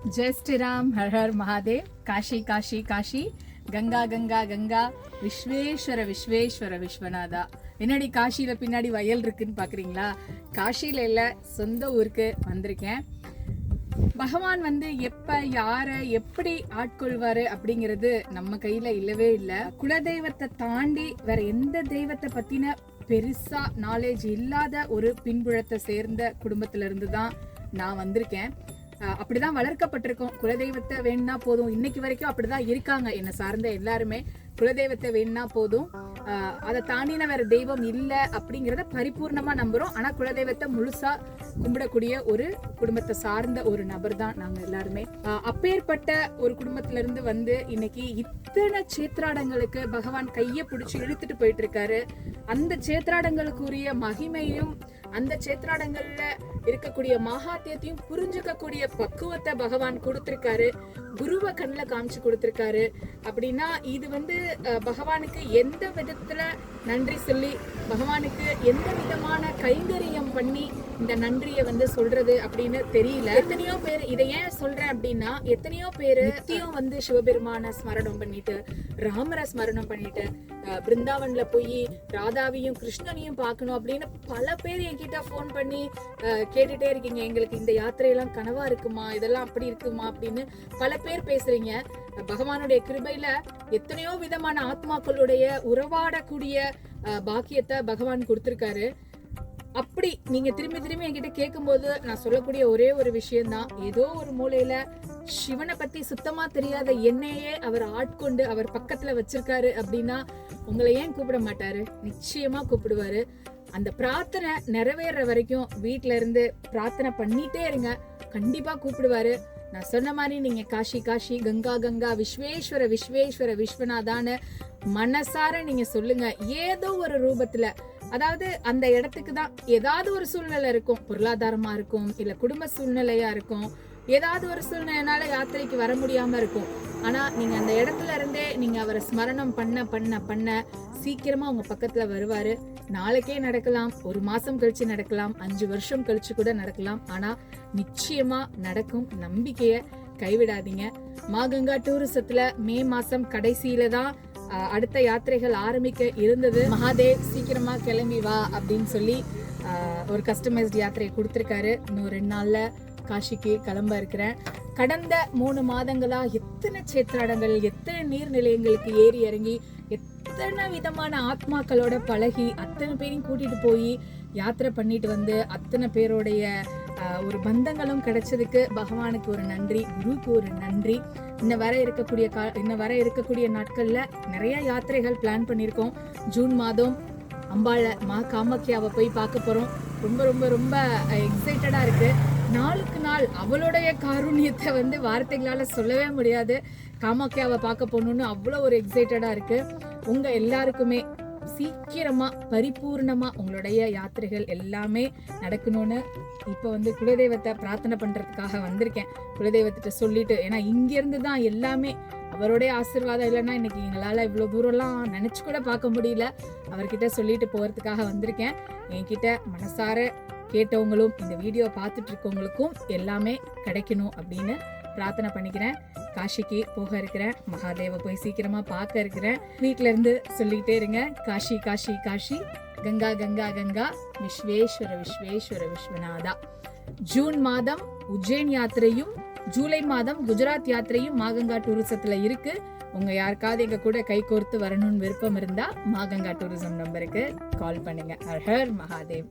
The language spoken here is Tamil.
जय श्री राम, हर हर महादेव. काशी काशी काशी, கங்கா கங்கா கங்கா, விஸ்வேஸ்வர விஸ்வேஸ்வர விஸ்வநாதா. என்னடி காஷியில பின்னாடி வயல் இருக்குன்னு பாக்குறீங்களா? காஷியில இல்ல, சொந்த ஊருக்கு வந்திருக்கேன். பகவான் எப்ப யார எப்படி ஆட்கொள்வாரு அப்படிங்கிறது நம்ம கையில இல்லவே இல்லை. குலதெய்வத்தை தாண்டி வேற எந்த தெய்வத்தை பத்தின பெருசா நாலேஜ் இல்லாத ஒரு பின்புலத்தை சேர்ந்த குடும்பத்துல இருந்து தான் நான் வந்திருக்கேன். அப்படிதான் வளர்க்கப்பட்டிருக்கோம். குலதெய்வத்தை வேணும்னா போதும். இன்னைக்கு வரைக்கும் அப்படிதான் இருக்காங்க என்னை சார்ந்த எல்லாருமே. குலதெய்வத்தை வேணும்னா போதும், அதை தாண்டின வேற தெய்வம் இல்லை அப்படிங்கிறத பரிபூர்ணமா நம்புறோம். ஆனா குலதெய்வத்தை முழுசா கும்பிடக்கூடிய ஒரு குடும்பத்தை சார்ந்த ஒரு நபர் தான் நாங்க எல்லாருமே. அப்பேற்பட்ட ஒரு குடும்பத்துல இருந்து இன்னைக்கு இத்தனை சேத்ராடங்களுக்கு பகவான் கைய பிடிச்சி இழுத்துட்டு போயிட்டு இருக்காரு. அந்த சேத்ராடங்களுக்குரிய மகிமையும் அந்த சேத்ராடங்கள்ல இருக்கக்கூடிய மகாத்தியத்தையும் புரிஞ்சுக்கக்கூடிய பக்குவத்தை பகவான் கொடுத்திருக்காரு. குருவை கண்ணில் காமிச்சு கொடுத்திருக்காரு. அப்படின்னா இது பகவானுக்கு எந்த விதத்துல நன்றி சொல்லி, பகவானுக்கு எந்த விதமான கைங்கரியம் பண்ணி இந்த நன்றியை சொல்றது அப்படின்னு தெரியல. எத்தனையோ பேர் இதை ஏன் சொல்றேன் அப்படின்னா, எத்தனையோ பேர் நித்தியம் சிவபெருமான ஸ்மரணம் பண்ணிட்டு, ராமரை ஸ்மரணம் பண்ணிட்டு, பிருந்தாவன்ல போய் ராதாவையும் கிருஷ்ணனையும் பார்க்கணும் அப்படின்னு பல பேர் என்கிட்ட போன் பண்ணி கேட்டுட்டே இருக்கீங்க. எங்களுக்கு இந்த யாத்திரையெல்லாம் கனவா இருக்குமா, இதெல்லாம் அப்படி இருக்குமா அப்படின்னு பல பேர் பேசுறீங்க. பகவானுடைய கிருபையில எத்தனையோ விதமான ஆத்மாக்களுடைய உறவாடக்கூடிய பாக்கியத்தை பகவான் கொடுத்திருக்காரு. அப்படி நீங்க திரும்பி திரும்பி என்கிட்ட கேட்கும் போது நான் சொல்லக்கூடிய ஒரே ஒரு விஷயம்தான், ஏதோ ஒரு மூலையில சிவனை பத்தி சுத்தமா தெரியாத என்னையே அவர் ஆட்கொண்டு அவர் பக்கத்துல வச்சிருக்காரு அப்படின்னா உங்களை ஏன் கூப்பிட மாட்டாரு? நிச்சயமா கூப்பிடுவாரு. அந்த பிரார்த்தனை நிறைவேற வரைக்கும் வீட்டுல இருந்து பிரார்த்தனை பண்ணிட்டே இருங்க, கண்டிப்பா கூப்பிடுவாரு. நான் சொன்ன மாதிரி நீங்க காஷி காஷி, கங்கா கங்கா, விஸ்வேஸ்வர விஸ்வேஸ்வர விஸ்வநாதான்னு மனசார நீங்க சொல்லுங்க. ஏதோ ஒரு ரூபத்துல, அதாவது அந்த இடத்துக்கு தான் ஏதாவது ஒரு சூழ்நிலை இருக்கும், பொருளாதாரமா இருக்கும், இல்ல குடும்ப சூழ்நிலையா இருக்கும், ஏதாவது ஒரு சூழ்நிலைனால யாத்திரைக்கு வர முடியாம இருக்கும். ஆனா நீங்க அந்த இடத்துல இருந்தே நீங்க அவரை ஸ்மரணம் பண்ண பண்ண பண்ண சீக்கிரமா உங்க பக்கத்துல வருவாரு. நாளைக்கே நடக்கலாம், ஒரு மாசம் கழிச்சு நடக்கலாம், 5 வருஷம் கழிச்சு கூட நடக்கலாம். ஆனா நிச்சயமா நடக்கும். நம்பிக்கைய கைவிடாதீங்க. மாகங்கா டூரிசத்துல மே மாசம் கடைசியில தான் அடுத்த யாத்திரைகள் ஆரம்பிக்க இருந்தது. மகாதேவ் சீக்கிரமா கிளம்பி வா அப்படின்னு சொல்லி ஒரு கஸ்டமைஸ்ட் யாத்திரையை கொடுத்திருக்காரு. இன்னும் 2 நாள்ல காஷிக்கு கிளம்ப இருக்கிறேன். கடந்த 3 மாதங்களா எத்தனை சேத்ராடங்கள், எத்தனை நீர் நிலையங்களுக்கு ஏறி இறங்கி, எத்தனை விதமான ஆத்மாக்களோட பழகி, அத்தனை பேரையும் கூட்டிட்டு போய் யாத்திரை பண்ணிட்டு அத்தனை பேருடைய ஒரு பந்தங்களும் கிடைச்சதுக்கு பகவானுக்கு ஒரு நன்றி, குருவுக்கு ஒரு நன்றி. இன்னும் வர இருக்கக்கூடிய நாட்கள்ல நிறைய யாத்திரைகள் பிளான் பண்ணியிருக்கோம். ஜூன் மாதம் அம்பாளை காமாக்கியாவை போய் பார்க்க போறோம். ரொம்ப ரொம்ப ரொம்ப எக்ஸைட்டடா இருக்கு. நாளுக்கு நாள் அவளுடைய காருண்யத்தை வார்த்தைகளால சொல்லவே முடியாது. காமாக்கியாவை பார்க்க போகணும்னு அவ்வளோ ஒரு எக்ஸைட்டடா இருக்கு. உங்க எல்லாருக்குமே சீக்கிரமா பரிபூர்ணமா உங்களுடைய யாத்திரைகள் எல்லாமே நடக்கணும்னு இப்போ குலதெய்வத்தை பிரார்த்தனை பண்றதுக்காக வந்திருக்கேன். குலதெய்வத்திட்ட சொல்லிட்டு, ஏன்னா இங்க இருந்து தான் எல்லாமே அவருடைய ஆசீர்வாதம் இல்லைன்னா இன்னைக்கு எங்களால இவ்வளவு தூரம்லாம் நினைச்சு கூட பார்க்க முடியல. அவர்கிட்ட சொல்லிட்டு போறதுக்காக வந்திருக்கேன். என்கிட்ட மனசார கேட்டவங்களும் இந்த வீடியோ பார்த்துட்டு இருக்கவங்களுக்கும் எல்லாமே கிடைக்கணும் அப்படின்னு பிரார்த்தனை பண்ணிக்கிறேன். காஷிக்கு போக இருக்கிறேன். மகாதேவ போய் சீக்கிரமா பார்க்க இருக்கிறேன். வீட்டுல இருந்து சொல்லிக்கிட்டே இருங்க, காஷி காஷி காஷி, கங்கா கங்கா கங்கா, விஸ்வேஸ்வர விஸ்வேஸ்வர விஸ்வநாதா. ஜூன் மாதம் உஜ்ஜைன் யாத்திரையும், ஜூலை மாதம் குஜராத் யாத்திரையும் மாகங்கா டூரிசத்துல இருக்கு. உங்க யாருக்காவது எங்க கூட கை கோர்த்து வரணும்னு விருப்பம் இருந்தா மாகங்கா டூரிசம் நம்பருக்கு கால் பண்ணுங்க. Her her Mahadev.